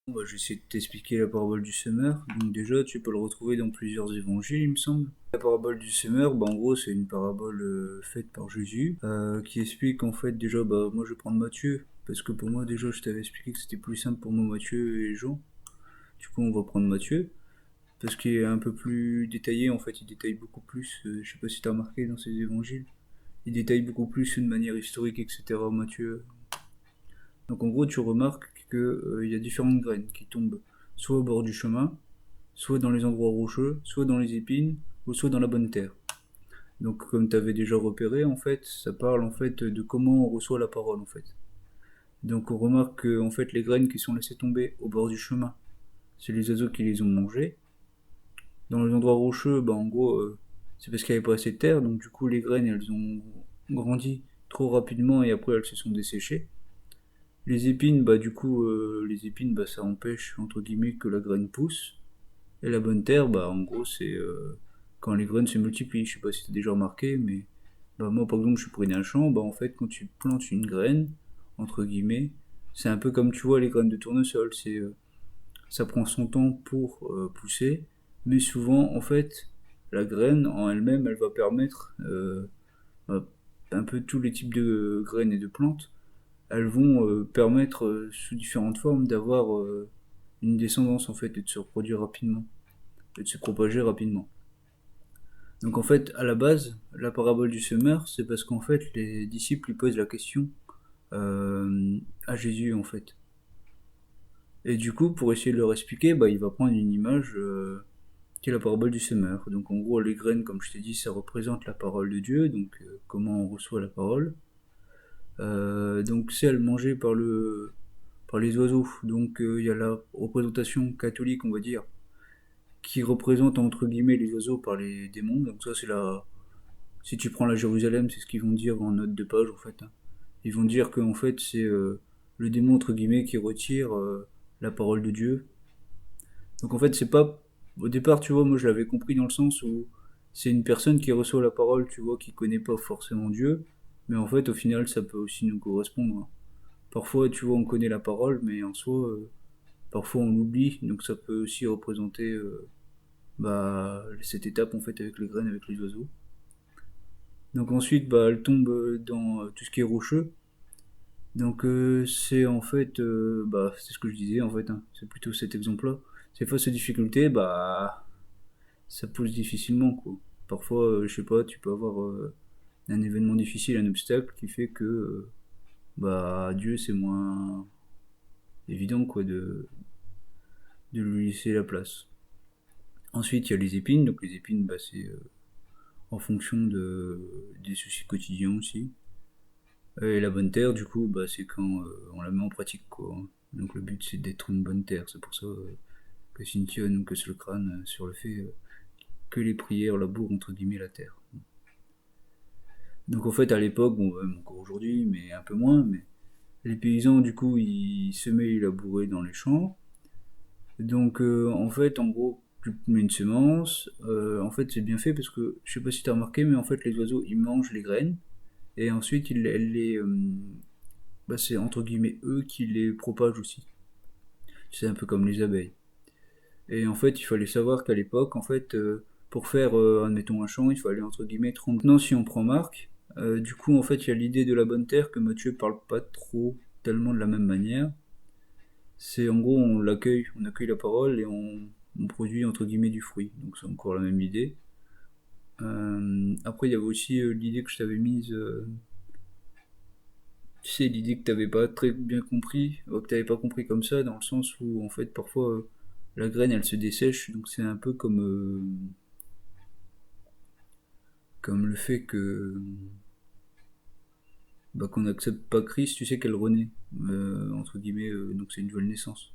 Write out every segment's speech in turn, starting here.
Je vais essayer de t'expliquer la parabole du semeur. Donc déjà, tu peux le retrouver dans plusieurs évangiles, il me semble. La parabole du semeur, en gros, c'est une parabole faite par Jésus, qui explique en fait déjà, moi je vais prendre Matthieu, parce que pour moi déjà, je t'avais expliqué que c'était plus simple pour moi Matthieu et Jean. Du coup, on va prendre Matthieu, parce qu'il est un peu plus détaillé, en fait, il détaille beaucoup plus, je sais pas si t'as remarqué dans ces évangiles, il détaille beaucoup plus de manière historique, etc. Matthieu. Donc en gros, tu remarques qu'il y a différentes graines qui tombent soit au bord du chemin, soit dans les endroits rocheux, soit dans les épines, ou soit dans la bonne terre. Donc comme tu avais déjà repéré, en fait, ça parle en fait de comment on reçoit la parole en fait. Donc on remarque que en fait les graines qui sont laissées tomber au bord du chemin, c'est les oiseaux qui les ont mangées. Dans les endroits rocheux, en gros, c'est parce qu'il n'y avait pas assez de terre, donc du coup les graines elles ont grandi trop rapidement et après elles se sont desséchées. Les épines, les épines, ça empêche entre guillemets que la graine pousse. Et la bonne terre, en gros, c'est quand les graines se multiplient. Je sais pas si tu as déjà remarqué, mais moi, par exemple, je suis près d'un champ. En fait, quand tu plantes une graine, entre guillemets, c'est un peu comme tu vois les graines de tournesol. Ça prend son temps pour pousser, mais souvent, en fait, la graine en elle-même, elle va permettre bah, un peu tous les types de graines et de plantes. Elles vont permettre, sous différentes formes, d'avoir une descendance en fait et de se reproduire rapidement et de se propager rapidement. Donc en fait, à la base, la parabole du semeur, c'est parce qu'en fait, les disciples lui posent la question à Jésus en fait. Et du coup, pour essayer de leur expliquer, il va prendre une image qui est la parabole du semeur. Donc en gros, les graines, comme je t'ai dit, ça représente la parole de Dieu, donc comment on reçoit la parole. Donc celle mangée par les oiseaux. Donc il y a la représentation catholique, on va dire, qui représente entre guillemets les oiseaux par les démons. Donc ça, c'est la. Si tu prends la Jérusalem, c'est ce qu'ils vont dire en note de page en fait, hein. Ils vont dire que en fait c'est le démon entre guillemets qui retire la parole de Dieu. Donc en fait c'est pas. Au départ, tu vois, moi je l'avais compris dans le sens où c'est une personne qui reçoit la parole, tu vois, qui connaît pas forcément Dieu, mais en fait au final ça peut aussi nous correspondre, hein. Parfois, tu vois, on connaît la parole, mais en soi, parfois on l'oublie, donc ça peut aussi représenter cette étape en fait avec les graines, avec les oiseaux. Donc ensuite, elle tombe dans tout ce qui est rocheux. Donc c'est en fait, c'est ce que je disais en fait, hein. C'est plutôt cet exemple-là. C'est face aux difficultés, ça pousse difficilement quoi. Parfois, je sais pas, tu peux avoir un événement difficile, un obstacle qui fait que Dieu c'est moins évident quoi de lui laisser la place. Ensuite, il y a les épines. Donc les épines, c'est en fonction des soucis quotidiens aussi. Et la bonne terre, du coup, c'est quand on la met en pratique, quoi. Donc le but, c'est d'être une bonne terre. C'est pour ça que Cynthia nous casse le crâne sur le fait que les prières labourent, entre guillemets, la terre. Donc en fait, à l'époque, même encore aujourd'hui, mais un peu moins, mais les paysans, du coup, ils semaient, ils labouraient dans les champs. Donc en fait, en gros, tu mets une semence. En fait, c'est bien fait parce que, je sais pas si tu as remarqué, mais en fait, les oiseaux, ils mangent les graines. Et ensuite, c'est entre guillemets eux qui les propagent aussi. C'est un peu comme les abeilles. Et en fait, il fallait savoir qu'à l'époque, en fait, pour faire, admettons, un champ, il fallait entre guillemets 30. Maintenant, si on prend Marc, du coup, en fait, il y a l'idée de la bonne terre que Mathieu parle pas trop tellement de la même manière. C'est en gros, on accueille la parole et on produit entre guillemets du fruit. Donc c'est encore la même idée. Après, il y avait aussi l'idée que je t'avais mise. Tu sais, l'idée que t'avais pas très bien compris, que t'avais pas compris comme ça, dans le sens où en fait parfois la graine elle se dessèche, donc c'est un peu comme le fait que qu'on n'accepte pas Christ, tu sais qu'elle renaît entre guillemets, donc c'est une nouvelle naissance.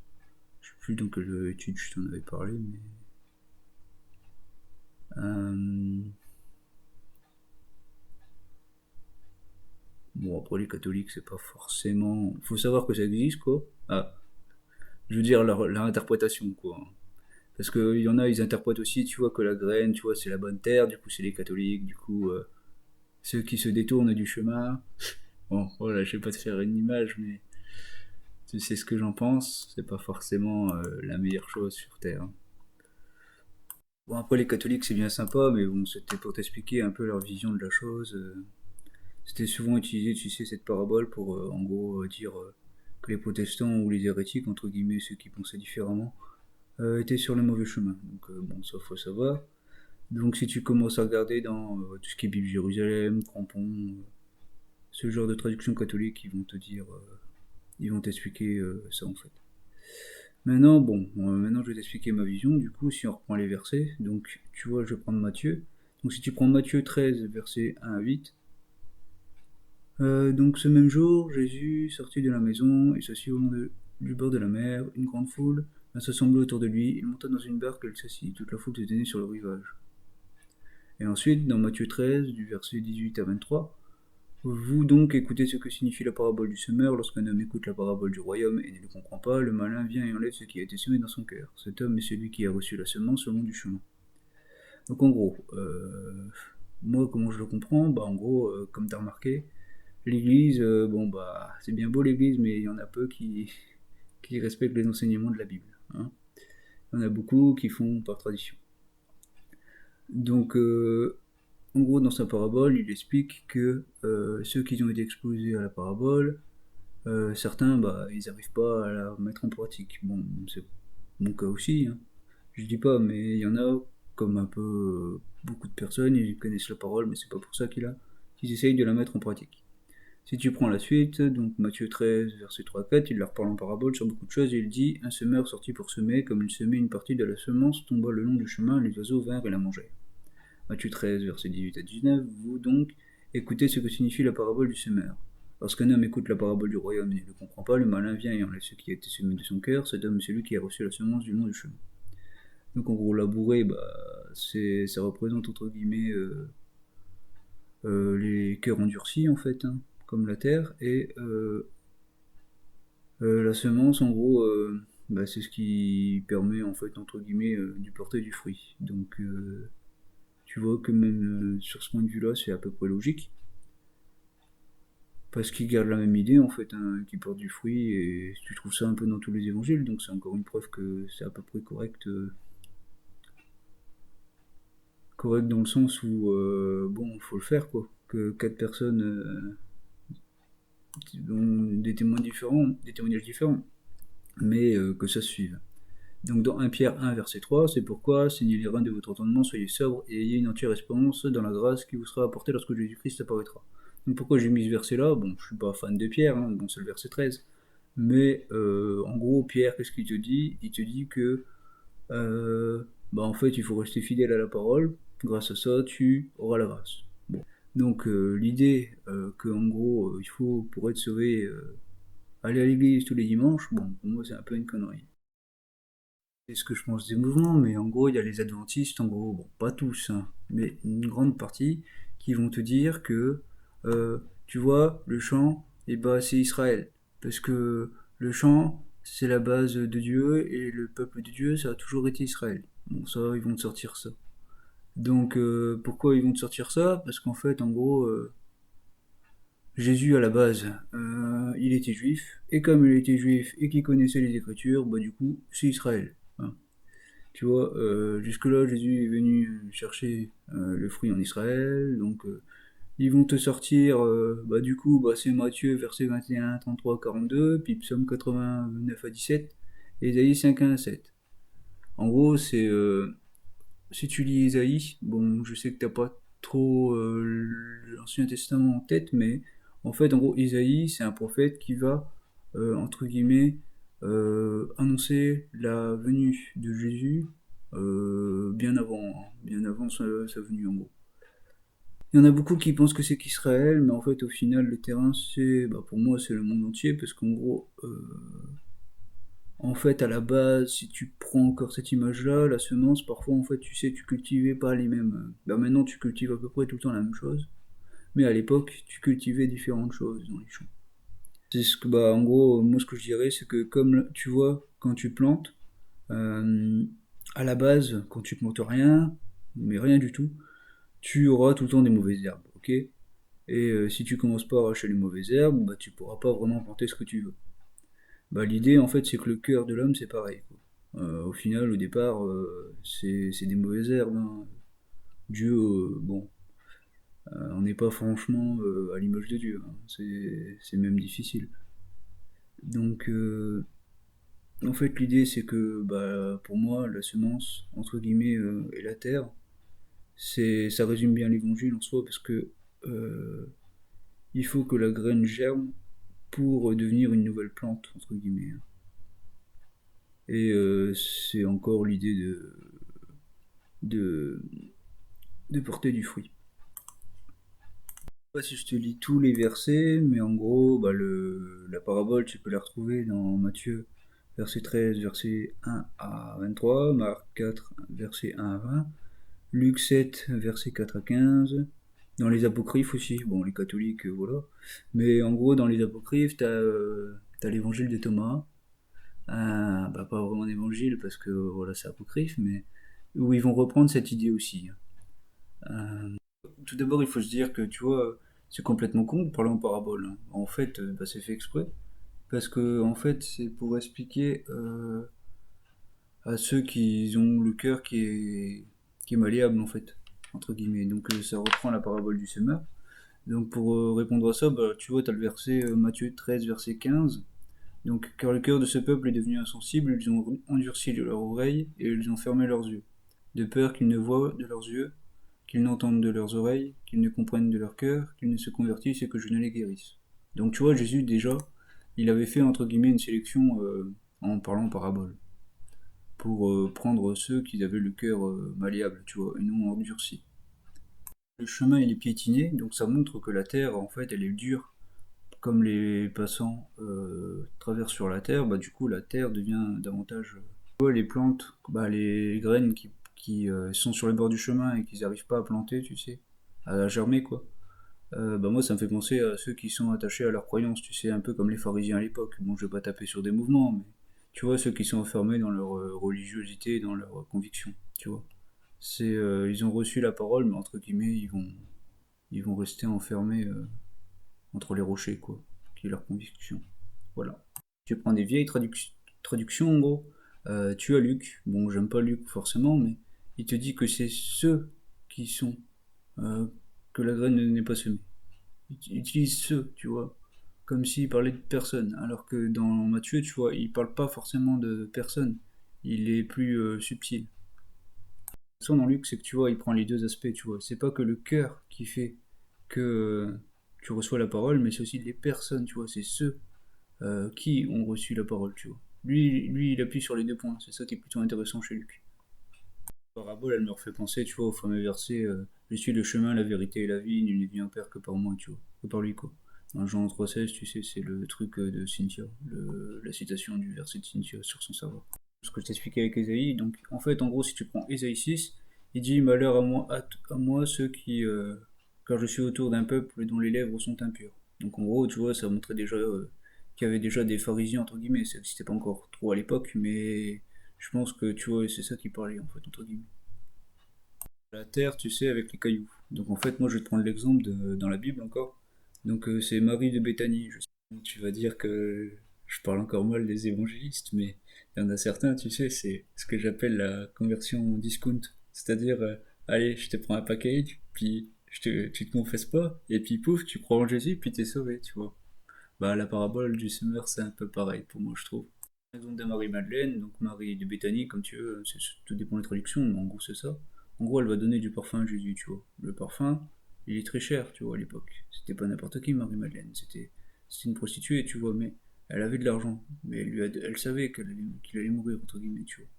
Je sais plus dans quelle étude je t'en avais parlé, mais euh, bon après les catholiques c'est pas forcément, faut savoir que ça existe quoi. Ah, je veux dire leur interprétation quoi. Parce qu'il y en a, ils interprètent aussi, tu vois, que la graine, tu vois, c'est la bonne terre, du coup, c'est les catholiques, du coup, ceux qui se détournent du chemin. Bon, voilà, je vais pas te faire une image, mais Tu sais ce que j'en pense, c'est pas forcément la meilleure chose sur Terre. Bon, après, les catholiques, c'est bien sympa, mais bon, c'était pour t'expliquer un peu leur vision de la chose. C'était souvent utilisé, tu sais, cette parabole pour, en gros, dire que les protestants ou les hérétiques, entre guillemets, ceux qui pensaient différemment, étaient sur le mauvais chemin. Donc, bon, ça, faut savoir. Donc, si tu commences à regarder dans tout ce qui est Bible Jérusalem, Crampon, ce genre de traduction catholique, ils vont te dire, ils vont t'expliquer ça en fait. Maintenant, bon, maintenant je vais t'expliquer ma vision. Du coup, si on reprend les versets, donc tu vois, je vais prendre Matthieu. Donc, si tu prends Matthieu 13, versets 1 à 8, donc ce même jour, Jésus sortit de la maison et s'assit au long du bord de la mer. Une grande foule s'assemblait autour de lui. Il monta dans une barque et il s'assit. Toute la foule se tenait sur le rivage. Et ensuite, dans Matthieu 13, du verset 18 à 23, vous donc écoutez ce que signifie la parabole du semeur. Lorsqu'un homme écoute la parabole du royaume et ne le comprend pas, le malin vient et enlève ce qui a été semé dans son cœur. Cet homme est celui qui a reçu la semence au long du chemin. Donc en gros, moi comment je le comprends, bah en gros, comme tu as remarqué, l'église, bon bah c'est bien beau l'église, mais il y en a peu qui respectent les enseignements de la Bible. Hein. Il y en a beaucoup qui font par tradition. Donc en gros, dans sa parabole, il explique que ceux qui ont été exposés à la parabole, certains, bah, ils n'arrivent pas à la mettre en pratique. Bon, c'est mon cas aussi, hein. Je dis pas, mais il y en a, comme un peu beaucoup de personnes, ils connaissent la parole, mais c'est pas pour ça qu'ils essayent de la mettre en pratique. Si tu prends la suite, donc Matthieu 13, verset 3 à 4, il leur parle en parabole sur beaucoup de choses et il dit: un semeur sortit pour semer, comme il semait, une partie de la semence tomba le long du chemin, les oiseaux vinrent et la mangèrent. Matthieu 13, versets 18 à 19, vous donc, écoutez ce que signifie la parabole du semeur. Lorsqu'un homme écoute la parabole du royaume et ne le comprend pas, le malin vient et enlève ce qui a été semé de son cœur, cet homme est celui qui a reçu la semence du long du chemin. Donc en gros, labourer, bah, ça représente entre guillemets les cœurs endurcis en fait, hein, comme la terre, et la semence en gros, bah, c'est ce qui permet en fait entre guillemets de porter du fruit. Donc tu vois que même sur ce point de vue-là, c'est à peu près logique. Parce qu'ils gardent la même idée en fait, hein, qui porte du fruit, et tu trouves ça un peu dans tous les évangiles, donc c'est encore une preuve que c'est à peu près correct, correct dans le sens où bon, faut le faire quoi. Que quatre personnes ont des témoignages différents, mais que ça se suive. Donc dans 1 Pierre 1 verset 3, c'est pourquoi saignez les reins de votre entendement, soyez sobres et ayez une entière espérance dans la grâce qui vous sera apportée lorsque Jésus-Christ apparaîtra. Donc pourquoi j'ai mis ce verset là? Bon, je suis pas fan de Pierre, hein, bon c'est le verset 13. Mais en gros, Pierre, qu'est-ce qu'il te dit? Il te dit que bah en fait, il faut rester fidèle à la parole. Grâce à ça, tu auras la grâce. Bon. Donc l'idée que en gros, il faut pour être sauvé aller à l'église tous les dimanches, bon, pour moi c'est un peu une connerie. C'est ce que je pense des mouvements, mais en gros, il y a les adventistes, en gros, bon, pas tous, hein, mais une grande partie, qui vont te dire que, tu vois, le chant, et bah, c'est Israël. Parce que le chant, c'est la base de Dieu, et le peuple de Dieu, ça a toujours été Israël. Bon, ça, ils vont te sortir ça. Donc, pourquoi ils vont te sortir ça? Parce qu'en fait, en gros, Jésus, à la base, il était juif, et comme il était juif, et qu'il connaissait les Écritures, bah, du coup, c'est Israël. Hein. Tu vois, jusque-là, Jésus est venu chercher le fruit en Israël, donc ils vont te sortir, bah du coup, bah, c'est Matthieu, verset 21, 33, 42, puis Psaume 89 à 17, et Ésaïe 5, 1 à 7. En gros, c'est, si tu lis Ésaïe, bon, je sais que t'as pas trop l'Ancien Testament en tête, mais en fait, en gros, Ésaïe, c'est un prophète qui va, entre guillemets, annoncer la venue de Jésus bien avant sa venue, en gros. Il y en a beaucoup qui pensent que c'est qu'Israël, mais en fait, au final, le terrain, c'est, bah, pour moi, c'est le monde entier, parce qu'en gros, en fait, à la base, si tu prends encore cette image-là, la semence, parfois, en fait, tu sais, tu cultivais pas les mêmes. Bah, maintenant, tu cultives à peu près tout le temps la même chose. Mais à l'époque, tu cultivais différentes choses dans les champs. C'est ce que, bah, en gros, moi, ce que je dirais, c'est que comme tu vois, quand tu plantes, euh, à la base, quand tu plantes rien, mais rien du tout, tu auras tout le temps des mauvaises herbes, ok? Et si tu commences pas à arracher les mauvaises herbes, bah, tu pourras pas vraiment planter ce que tu veux. Bah, l'idée, en fait, c'est que le cœur de l'homme, c'est pareil, quoi. Au final, au départ, c'est des mauvaises herbes, hein. Dieu, bon, on n'est pas franchement à l'image de Dieu, hein. C'est même difficile. Donc, en fait, l'idée, c'est que, bah, pour moi, la semence, entre guillemets, et la terre, ça résume bien l'évangile en soi, parce que euh, il faut que la graine germe pour devenir une nouvelle plante, entre guillemets. Et c'est encore l'idée de, de porter du fruit. Je sais pas si je te lis tous les versets, mais en gros, bah, la parabole, tu peux la retrouver dans Matthieu, verset 13, verset 1 à 23, Marc 4, verset 1 à 20, Luc 7, verset 4 à 15, dans les apocryphes aussi, bon, les catholiques, voilà. Mais en gros, dans les apocryphes, t'as l'évangile de Thomas, bah, pas vraiment d'évangile parce que voilà, c'est apocryphe, mais où ils vont reprendre cette idée aussi. Tout d'abord, il faut se dire que tu vois, c'est complètement con de parler en parabole, hein. En fait, bah, c'est fait exprès parce que en fait, c'est pour expliquer à ceux qui ont le cœur qui est malléable en fait, entre guillemets. Donc ça reprend la parabole du semeur. Donc pour répondre à ça, bah, tu vois, tu as le verset Matthieu 13, verset 15. Donc, car le cœur de ce peuple est devenu insensible, ils ont endurci de leurs oreilles et ils ont fermé leurs yeux, de peur qu'ils ne voient de leurs yeux, qu'ils n'entendent de leurs oreilles, qu'ils ne comprennent de leur cœur, qu'ils ne se convertissent et que je ne les guérisse. Donc tu vois, Jésus déjà, il avait fait entre guillemets une sélection en parlant en parabole, pour prendre ceux qui avaient le cœur malléable, tu vois, et non endurci. Le chemin il est piétiné, donc ça montre que la terre en fait elle est dure. Comme les passants traversent sur la terre, bah, du coup la terre devient davantage. Tu vois, les plantes, bah, les graines qui sont sur le bord du chemin et qu'ils n'arrivent pas à planter, tu sais, à germer quoi. Bah moi ça me fait penser à ceux qui sont attachés à leurs croyances, tu sais, un peu comme les pharisiens à l'époque. Bon, je vais pas taper sur des mouvements, mais tu vois, ceux qui sont enfermés dans leur religiosité, dans leurs convictions, tu vois. Ils ont reçu la parole, mais entre guillemets, ils vont rester enfermés entre les rochers, quoi, qui est leur conviction. Voilà. Tu prends des vieilles traductions, en gros. Tu as Luc. Bon, j'aime pas Luc forcément, mais il te dit que c'est ceux qui sont, euh, que la graine n'est pas semée. Il utilise ceux, tu vois, comme s'il parlait de personne. Alors que dans Matthieu, tu vois, il parle pas forcément de personne. Il est plus subtil. Ça, dans Luc, c'est que tu vois, il prend les deux aspects, tu vois. C'est pas que le cœur qui fait que tu reçois la parole, mais c'est aussi les personnes, tu vois. C'est ceux qui ont reçu la parole, tu vois. Lui, il appuie sur les deux points. C'est ça qui est plutôt intéressant chez Luc. La parabole, elle me refait penser, tu vois, au fameux verset Je suis le chemin, la vérité et la vie, nul ne vient au Père que par moi, tu vois. Que par lui, quoi. Dans Jean 3,16, tu sais, c'est le truc de Cynthia, la citation du verset de Cynthia sur son savoir. Ce que je t'expliquais avec Ésaïe, donc en fait, en gros, si tu prends Ésaïe 6, il dit Malheur à moi ceux qui. Car je suis autour d'un peuple dont les lèvres sont impures. Donc en gros, tu vois, ça montrait déjà qu'il y avait déjà des pharisiens, entre guillemets. Ça n'existait pas encore trop à l'époque, mais je pense que tu vois, c'est ça qui parlait, en fait, entre guillemets. La terre, tu sais, avec les cailloux. Donc en fait, moi, je vais te prendre l'exemple dans la Bible encore. Donc c'est Marie de Béthanie. Je sais, tu vas dire que je parle encore mal des évangélistes, mais il y en a certains, tu sais, c'est ce que j'appelle la conversion discount. C'est-à-dire, allez, je te prends un package, puis tu te confesses pas, et puis pouf, tu crois en Jésus, puis t'es sauvé, tu vois. Bah la parabole du semeur, c'est un peu pareil pour moi, je trouve. L'exemple de Marie-Madeleine, donc Marie de Béthanie, comme tu veux, tout dépend des traductions, mais en gros c'est ça. En gros, elle va donner du parfum à Jésus, tu vois. Le parfum, il est très cher, tu vois, à l'époque. C'était pas n'importe qui, Marie-Madeleine. C'était une prostituée, tu vois, mais elle avait de l'argent. Mais elle savait qu'il allait mourir, entre guillemets, tu vois.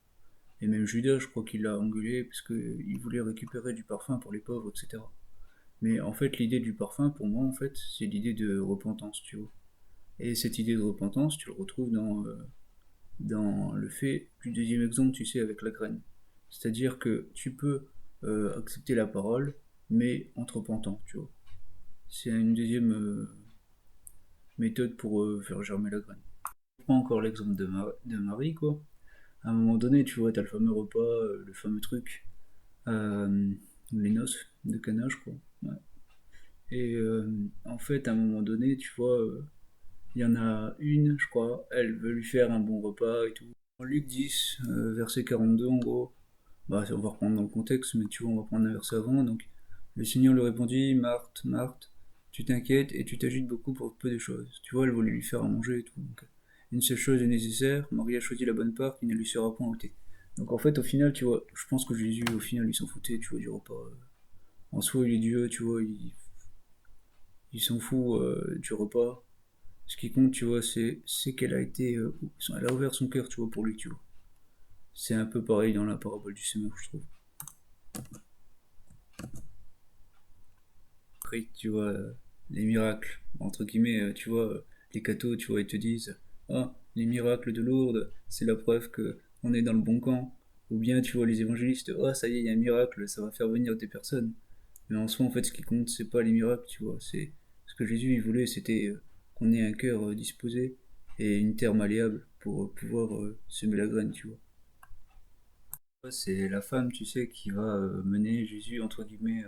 Et même Judas, je crois qu'il l'a engueulé parce qu'il voulait récupérer du parfum pour les pauvres, etc. Mais en fait, l'idée du parfum, pour moi, en fait, c'est l'idée de repentance, tu vois. Et cette idée de repentance, tu le retrouves dans le fait du deuxième exemple, tu sais, avec la graine. C'est-à-dire que tu peux accepter la parole, mais en te repentant, tu vois. C'est une deuxième méthode pour faire germer la graine. Je prends encore l'exemple de Marie, quoi. À un moment donné, tu vois, t'as le fameux repas, le fameux truc, les noces de Cana, je crois. Ouais. Et en fait, à un moment donné, tu vois, Il y en a une, je crois, elle veut lui faire un bon repas et tout. En Luc 10, verset 42 en gros, bah on va reprendre dans le contexte, mais tu vois, on va prendre un verset avant. Donc, le Seigneur lui répondit, Marthe, Marthe, tu t'inquiètes et tu t'agites beaucoup pour peu de choses. Tu vois, elle voulait lui faire à manger et tout. Donc, une seule chose est nécessaire, Marie a choisi la bonne part qui ne lui sera point ôtée. Donc en fait, au final, tu vois, je pense que Jésus, au final, il s'en foutait, tu vois, du repas. En soi, il est Dieu, tu vois, il s'en fout du repas. Ce qui compte, tu vois, c'est qu'elle a été, elle a ouvert son cœur, tu vois, pour lui, tu vois. C'est un peu pareil dans la parabole du semeur, je trouve. Après, tu vois, les miracles, entre guillemets, tu vois, les cathos, tu vois, ils te disent, ah, les miracles de Lourdes, c'est la preuve que on est dans le bon camp. Ou bien, tu vois, les évangélistes, ah, ça y est, il y a un miracle, ça va faire venir des personnes. Mais en soi, en fait, ce qui compte, c'est pas les miracles, tu vois. C'est ce que Jésus il voulait, c'était qu'on ait un cœur disposé et une terre malléable pour pouvoir semer la graine, tu vois. C'est la femme, tu sais, qui va mener Jésus, entre guillemets,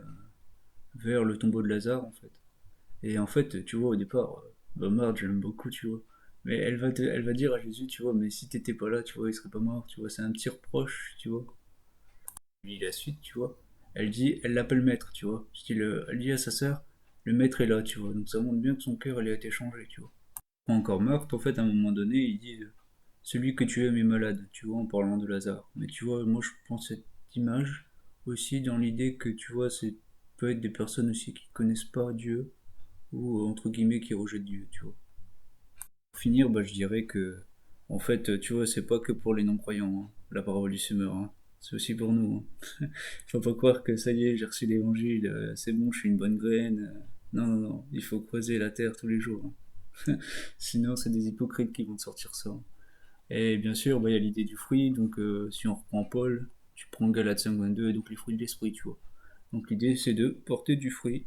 vers le tombeau de Lazare, en fait. Et en fait, tu vois, au départ, bah, Marge, j'aime beaucoup, tu vois. Mais elle va dire à Jésus, tu vois, mais si t'étais pas là, tu vois, il serait pas mort, tu vois. C'est un petit reproche, tu vois. Puis la suite, tu vois, elle dit, elle l'appelle maître, tu vois. Elle dit à sa sœur, le maître est là, tu vois. Donc ça montre bien que son cœur, il a été changé, tu vois. Encore Marthe, en fait, à un moment donné, il dit, celui que tu aimes est malade, tu vois, en parlant de Lazare. Mais tu vois, moi, je pense cette image aussi dans l'idée que, tu vois, c'est peut être des personnes aussi qui connaissent pas Dieu ou entre guillemets qui rejettent Dieu, tu vois. Pour finir, bah, je dirais que, en fait, tu vois, c'est pas que pour les non-croyants, hein, la parole du semeur, hein. C'est aussi pour nous, hein. Faut pas croire que ça y est, j'ai reçu l'évangile, c'est bon, je suis une bonne graine. Non, non, non, il faut creuser la terre tous les jours, hein. Sinon, c'est des hypocrites qui vont te sortir ça, hein. Et bien sûr, bah, il y a l'idée du fruit, donc si on reprend Paul, tu prends Galates 5.22, et donc les fruits de l'esprit, tu vois. Donc l'idée, c'est de porter du fruit,